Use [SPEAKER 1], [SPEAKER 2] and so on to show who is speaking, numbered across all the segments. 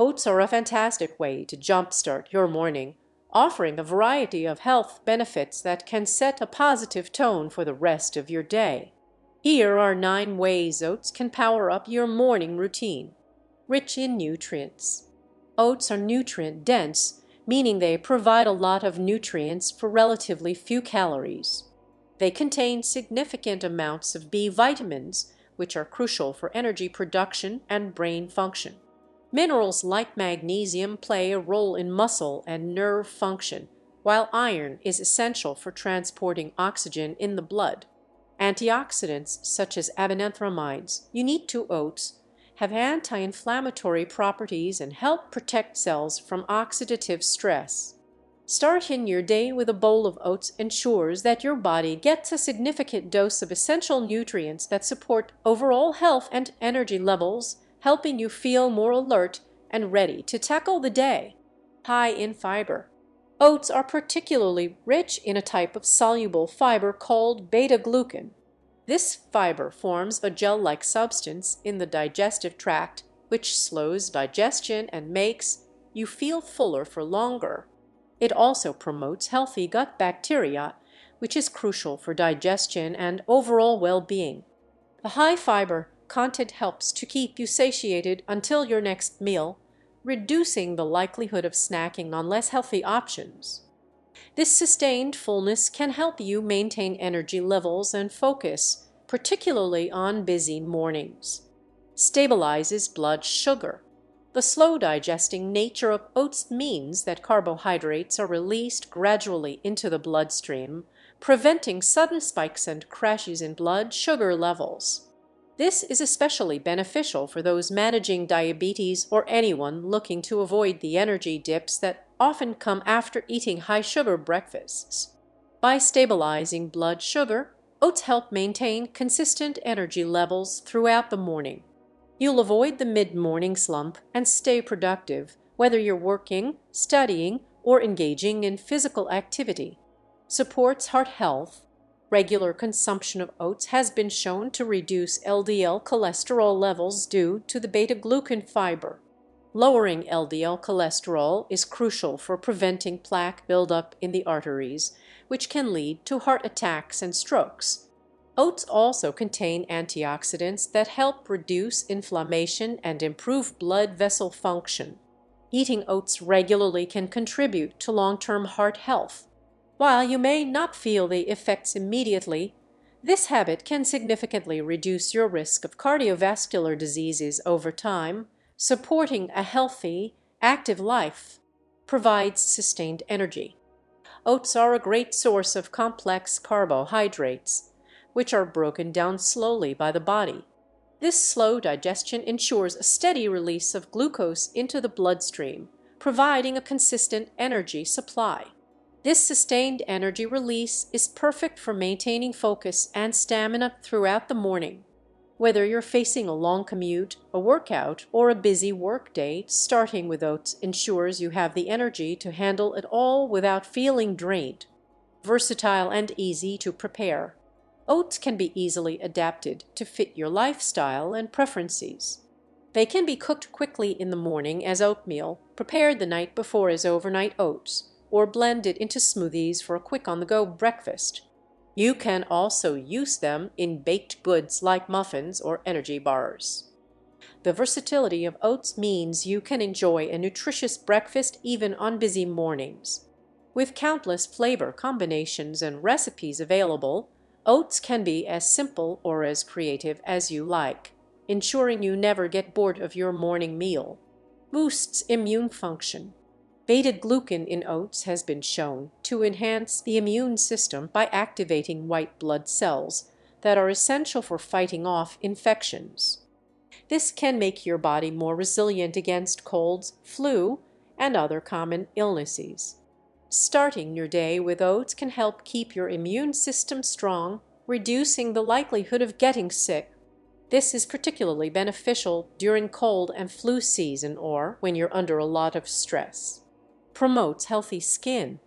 [SPEAKER 1] Oats are a fantastic way to jumpstart your morning, offering a variety of health benefits that can set a positive tone for the rest of your day. Here are 9 ways oats can power up your morning routine. Rich in nutrients. Oats are nutrient-dense, meaning they provide a lot of nutrients for relatively few calories. They contain significant amounts of B vitamins, which are crucial for energy production and brain function. Minerals like magnesium play a role in muscle and nerve function, while iron is essential for transporting oxygen in the blood. Antioxidants such as avenanthramides, unique to oats, have anti-inflammatory properties and help protect cells from oxidative stress. Starting your day with a bowl of oats ensures that your body gets a significant dose of essential nutrients that support overall health and energy levels, helping you feel more alert and ready to tackle the day. High in fiber. Oats are particularly rich in a type of soluble fiber called beta-glucan. This fiber forms a gel-like substance in the digestive tract, which slows digestion and makes you feel fuller for longer. It also promotes healthy gut bacteria, which is crucial for digestion and overall well-being. The high fiber content helps to keep you satiated until your next meal, reducing the likelihood of snacking on less healthy options. This sustained fullness can help you maintain energy levels and focus, particularly on busy mornings. Stabilizes blood sugar. The slow digesting nature of oats means that carbohydrates are released gradually into the bloodstream, preventing sudden spikes and crashes in blood sugar levels. This is especially beneficial for those managing diabetes or anyone looking to avoid the energy dips that often come after eating high-sugar breakfasts. By stabilizing blood sugar, oats help maintain consistent energy levels throughout the morning. You'll avoid the mid-morning slump and stay productive, whether you're working, studying, or engaging in physical activity. Supports heart health. Regular consumption of oats has been shown to reduce LDL cholesterol levels due to the beta-glucan fiber. Lowering LDL cholesterol is crucial for preventing plaque buildup in the arteries, which can lead to heart attacks and strokes. Oats also contain antioxidants that help reduce inflammation and improve blood vessel function. Eating oats regularly can contribute to long-term heart health. While you may not feel the effects immediately, this habit can significantly reduce your risk of cardiovascular diseases over time. Supporting a healthy, active life provides sustained energy. Oats are a great source of complex carbohydrates, which are broken down slowly by the body. This slow digestion ensures a steady release of glucose into the bloodstream, providing a consistent energy supply. This sustained energy release is perfect for maintaining focus and stamina throughout the morning. Whether you're facing a long commute, a workout, or a busy workday, starting with oats ensures you have the energy to handle it all without feeling drained. Versatile and easy to prepare. Oats can be easily adapted to fit your lifestyle and preferences. They can be cooked quickly in the morning as oatmeal, prepared the night before as overnight oats, or blended into smoothies for a quick on-the-go breakfast. You can also use them in baked goods like muffins or energy bars. The versatility of oats means you can enjoy a nutritious breakfast even on busy mornings. With countless flavor combinations and recipes available, oats can be as simple or as creative as you like, ensuring you never get bored of your morning meal. Boosts immune function. Beta-glucan in oats has been shown to enhance the immune system by activating white blood cells that are essential for fighting off infections. This can make your body more resilient against colds, flu, and other common illnesses. Starting your day with oats can help keep your immune system strong, reducing the likelihood of getting sick. This is particularly beneficial during cold and flu season or when you're under a lot of stress. Promotes healthy skin.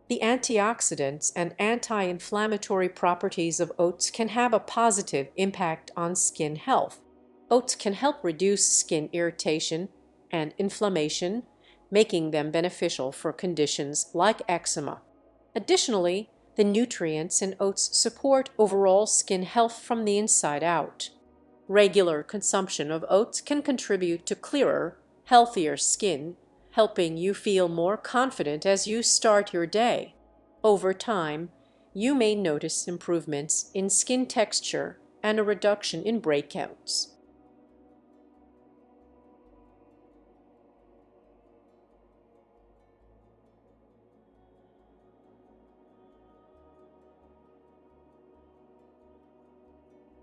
[SPEAKER 1] The antioxidants and anti-inflammatory properties of oats can have a positive impact on skin health. Oats can help reduce skin irritation, and inflammation, making them beneficial for conditions like eczema. Additionally, the nutrients in oats support overall skin health from the inside out. Regular consumption of oats can contribute to clearer, healthier skin, helping you feel more confident as you start your day. Over time, you may notice improvements in skin texture and a reduction in breakouts.